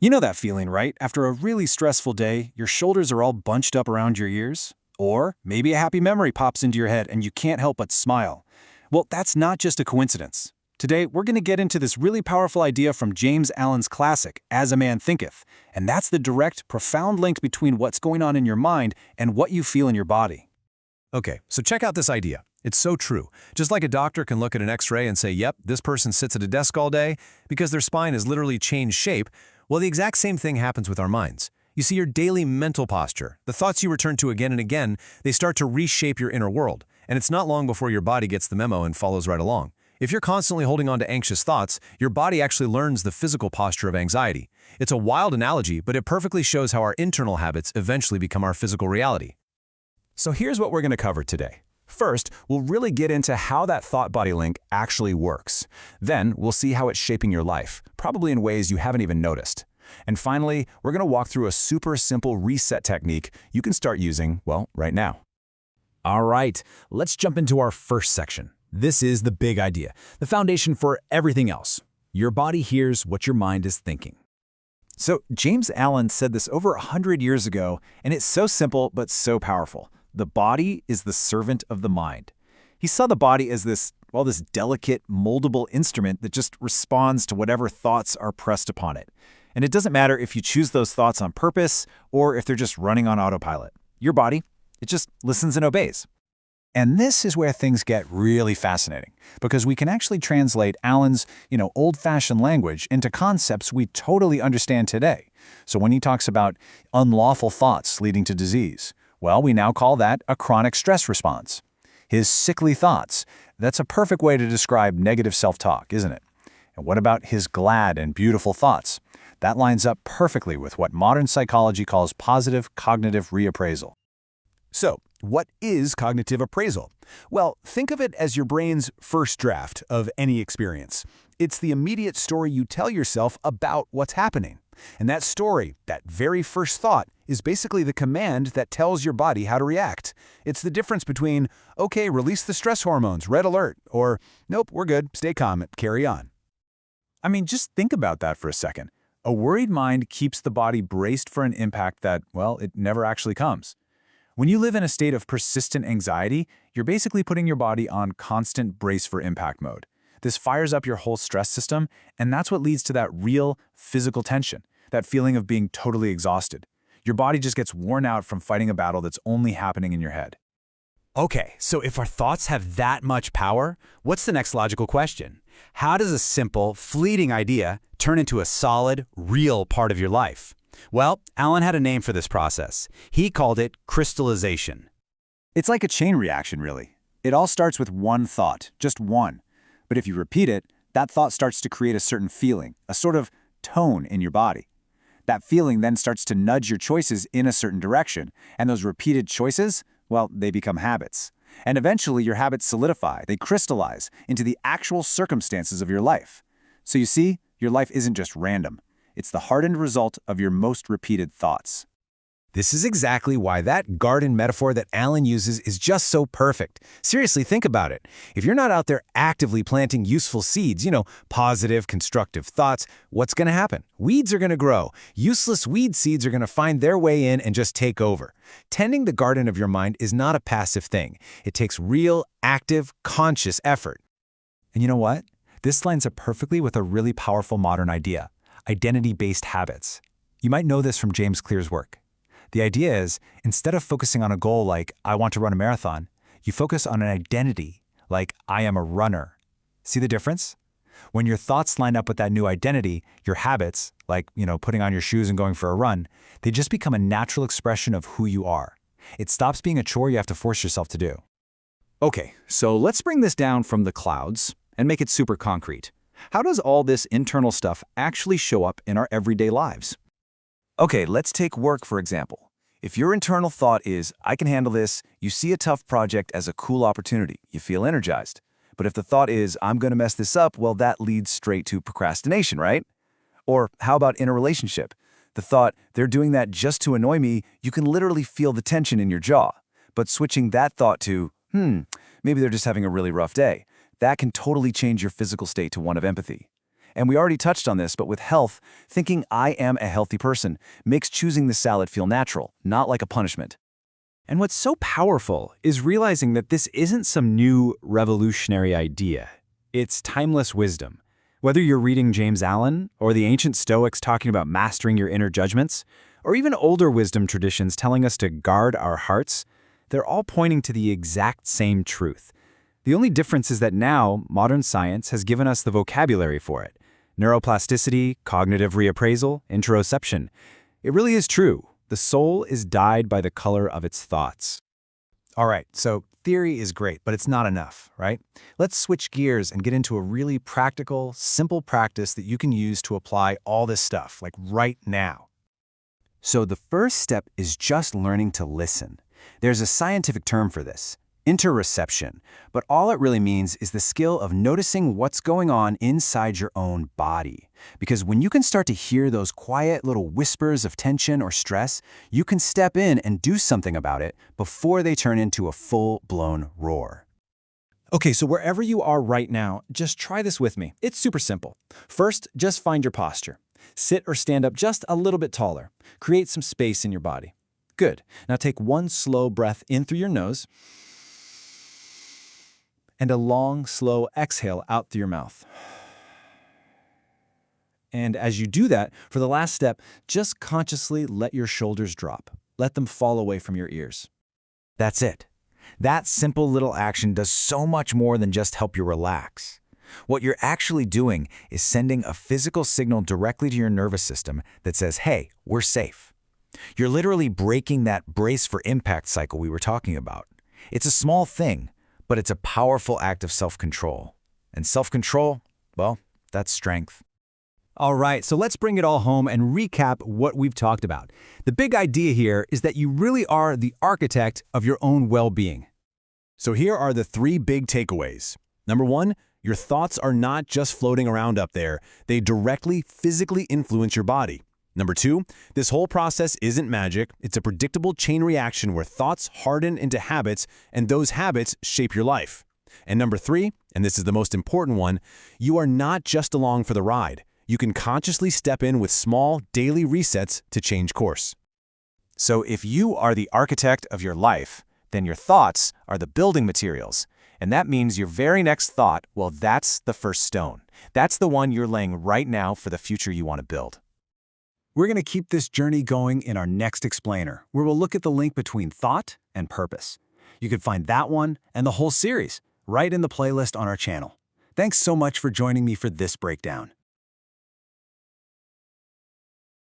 You know that feeling, right? After a really stressful day, your shoulders are all bunched up around your ears? Or maybe a happy memory pops into your head and you can't help but smile. Well, that's not just a coincidence. Today, we're going to get into this really powerful idea from James Allen's classic, As a Man Thinketh, and that's the direct, profound link between what's going on in your mind and what you feel in your body. Okay, so check out this idea. It's so true. Just like a doctor can look at an x-ray and say, yep, this person sits at a desk all day because their spine has literally changed shape, well, the exact same thing happens with our minds. You see, your daily mental posture, the thoughts you return to again and again, they start to reshape your inner world, and it's not long before your body gets the memo and follows right along. If you're constantly holding on to anxious thoughts, your body actually learns the physical posture of anxiety. It's a wild analogy, but it perfectly shows how our internal habits eventually become our physical reality. So here's what we're going to cover today. First, we'll really get into how that thought-body link actually works. Then, we'll see how it's shaping your life, probably in ways you haven't even noticed. And finally, we're going to walk through a super simple reset technique you can start using, well, right now. All right, let's jump into our first section. This is the big idea, the foundation for everything else. Your body hears what your mind is thinking. So James Allen said this over 100 years ago, and it's so simple but so powerful. The body is the servant of the mind. He saw the body as this delicate, moldable instrument that just responds to whatever thoughts are pressed upon it. And it doesn't matter if you choose those thoughts on purpose or if they're just running on autopilot. Your body, it just listens and obeys. And this is where things get really fascinating, because we can actually translate Allen's, old-fashioned language into concepts we totally understand today. So when he talks about unlawful thoughts leading to disease, well, we now call that a chronic stress response. His sickly thoughts, that's a perfect way to describe negative self-talk, isn't it? And what about his glad and beautiful thoughts? That lines up perfectly with what modern psychology calls positive cognitive reappraisal. So, what is cognitive appraisal? Well, think of it as your brain's first draft of any experience. It's the immediate story you tell yourself about what's happening. And that story, that very first thought, is basically the command that tells your body how to react. It's the difference between, okay, release the stress hormones, red alert, or nope, we're good, stay calm, carry on. I mean, just think about that for a second. A worried mind keeps the body braced for an impact that, well, it never actually comes. When you live in a state of persistent anxiety, you're basically putting your body on constant brace for impact mode. This fires up your whole stress system, and that's what leads to that real physical tension, that feeling of being totally exhausted. Your body just gets worn out from fighting a battle that's only happening in your head. Okay, so if our thoughts have that much power, what's the next logical question? How does a simple, fleeting idea turn into a solid, real part of your life? Well, Allen had a name for this process. He called it crystallization. It's like a chain reaction, really. It all starts with one thought, just one. But if you repeat it, that thought starts to create a certain feeling, a sort of tone in your body. That feeling then starts to nudge your choices in a certain direction, and those repeated choices, well, they become habits. And eventually your habits solidify, they crystallize into the actual circumstances of your life. So you see, your life isn't just random. It's the hardened result of your most repeated thoughts. This is exactly why that garden metaphor that Allen uses is just so perfect. Seriously, think about it. If you're not out there actively planting useful seeds, positive, constructive thoughts, what's going to happen? Weeds are going to grow. Useless weed seeds are going to find their way in and just take over. Tending the garden of your mind is not a passive thing. It takes real, active, conscious effort. And you know what? This lines up perfectly with a really powerful modern idea: identity-based habits. You might know this from James Clear's work. The idea is, instead of focusing on a goal like, I want to run a marathon, you focus on an identity, like, I am a runner. See the difference? When your thoughts line up with that new identity, your habits, like, putting on your shoes and going for a run, they just become a natural expression of who you are. It stops being a chore you have to force yourself to do. Okay, so let's bring this down from the clouds and make it super concrete. How does all this internal stuff actually show up in our everyday lives? Okay, let's take work, for example. If your internal thought is, I can handle this, you see a tough project as a cool opportunity. You feel energized. But if the thought is, I'm going to mess this up, well, that leads straight to procrastination, right? Or how about in a relationship? The thought, they're doing that just to annoy me, you can literally feel the tension in your jaw. But switching that thought to, maybe they're just having a really rough day, that can totally change your physical state to one of empathy. And we already touched on this, but with health, thinking I am a healthy person makes choosing the salad feel natural, not like a punishment. And what's so powerful is realizing that this isn't some new revolutionary idea. It's timeless wisdom. Whether you're reading James Allen, or the ancient Stoics talking about mastering your inner judgments, or even older wisdom traditions telling us to guard our hearts, they're all pointing to the exact same truth. The only difference is that now, modern science has given us the vocabulary for it. Neuroplasticity, cognitive reappraisal, interoception. It really is true. The soul is dyed by the color of its thoughts. All right, so theory is great, but it's not enough, right? Let's switch gears and get into a really practical, simple practice that you can use to apply all this stuff, like right now. So the first step is just learning to listen. There's a scientific term for this, interoception, but all it really means is the skill of noticing what's going on inside your own body. Because when you can start to hear those quiet little whispers of tension or stress, you can step in and do something about it before they turn into a full-blown roar. Okay, so wherever you are right now, just try this with me. It's super simple. First, just find your posture. Sit or stand up just a little bit taller. Create some space in your body. Good. Now take one slow breath in through your nose and a long, slow exhale out through your mouth. And as you do that, for the last step, just consciously let your shoulders drop. Let them fall away from your ears. That's it. That simple little action does so much more than just help you relax. What you're actually doing is sending a physical signal directly to your nervous system that says, hey, we're safe. You're literally breaking that brace for impact cycle we were talking about. It's a small thing, but it's a powerful act of self-control. And self-control, well, that's strength. All right, so let's bring it all home and recap what we've talked about. The big idea here is that you really are the architect of your own well-being. So here are the 3 big takeaways. Number 1, your thoughts are not just floating around up there. They directly, physically influence your body. Number 2, this whole process isn't magic. It's a predictable chain reaction where thoughts harden into habits, and those habits shape your life. And number 3, and this is the most important one, you are not just along for the ride. You can consciously step in with small, daily resets to change course. So if you are the architect of your life, then your thoughts are the building materials. And that means your very next thought, well, that's the first stone. That's the one you're laying right now for the future you want to build. We're going to keep this journey going in our next explainer, where we'll look at the link between thought and purpose. You can find that one and the whole series right in the playlist on our channel. Thanks so much for joining me for this breakdown.